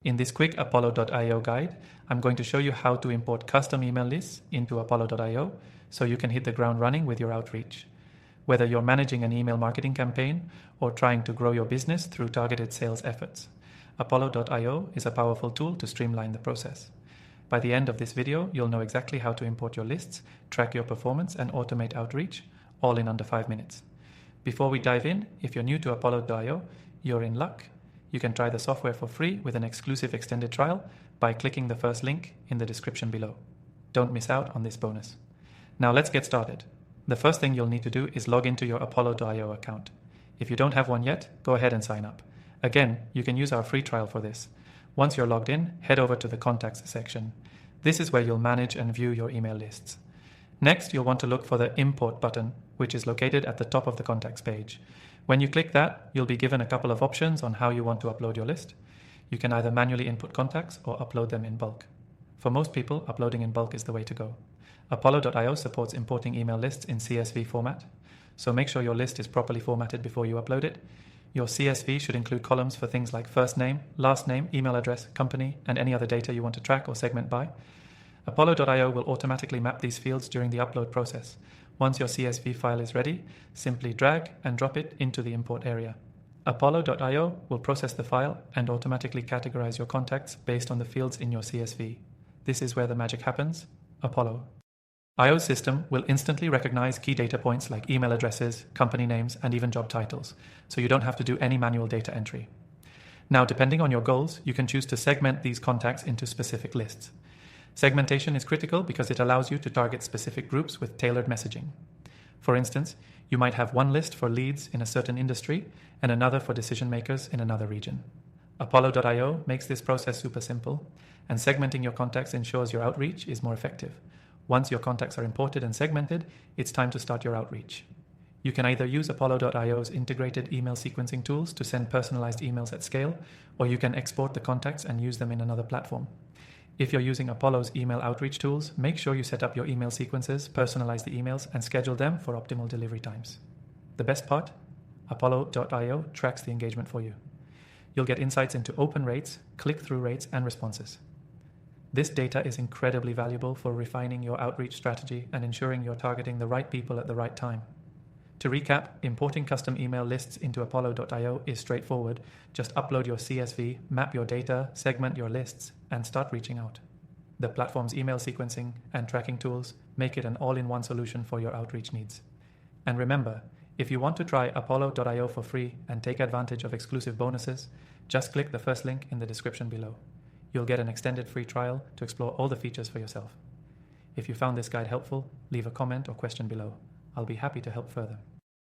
In this quick Apollo.io guide, I'm going to show you how to import custom email lists into Apollo.io so you can hit the ground running with your outreach. Whether you're managing an email marketing campaign or trying to grow your business through targeted sales efforts, Apollo.io is a powerful tool to streamline the process. By the end of this video, you'll know exactly how to import your lists, track your performance, and automate outreach, all in under 5 minutes. Before we dive in, if you're new to Apollo.io, you're in luck. You can try the software for free with an exclusive extended trial by clicking the first link in the description below. Don't miss out on this bonus. Now let's get started. The first thing you'll need to do is log into your Apollo.io account. If you don't have one yet, go ahead and sign up. Again, you can use our free trial for this. Once you're logged in, head over to the Contacts section. This is where you'll manage and view your email lists. Next, you'll want to look for the Import button, which is located at the top of the Contacts page. When you click that, you'll be given a couple of options on how you want to upload your list. You can either manually input contacts or upload them in bulk. For most people, uploading in bulk is the way to go. Apollo.io supports importing email lists in CSV format, so make sure your list is properly formatted before you upload it. Your CSV should include columns for things like first name, last name, email address, company, and any other data you want to track or segment by. Apollo.io will automatically map these fields during the upload process. Once your CSV file is ready, simply drag and drop it into the import area. Apollo.io will process the file and automatically categorize your contacts based on the fields in your CSV. This is where the magic happens. Apollo.io's system will instantly recognize key data points like email addresses, company names, and even job titles, so you don't have to do any manual data entry. Now, depending on your goals, you can choose to segment these contacts into specific lists. Segmentation is critical because it allows you to target specific groups with tailored messaging. For instance, you might have one list for leads in a certain industry and another for decision makers in another region. Apollo.io makes this process super simple, and segmenting your contacts ensures your outreach is more effective. Once your contacts are imported and segmented, it's time to start your outreach. You can either use Apollo.io's integrated email sequencing tools to send personalized emails at scale, or you can export the contacts and use them in another platform. If you're using Apollo's email outreach tools, make sure you set up your email sequences, personalize the emails, and schedule them for optimal delivery times. The best part? Apollo.io tracks the engagement for you. You'll get insights into open rates, click-through rates, and responses. This data is incredibly valuable for refining your outreach strategy and ensuring you're targeting the right people at the right time. To recap, importing custom email lists into Apollo.io is straightforward. Just upload your CSV, map your data, segment your lists, and start reaching out. The platform's email sequencing and tracking tools make it an all-in-one solution for your outreach needs. And remember, if you want to try Apollo.io for free and take advantage of exclusive bonuses, just click the first link in the description below. You'll get an extended free trial to explore all the features for yourself. If you found this guide helpful, leave a comment or question below. I'll be happy to help further.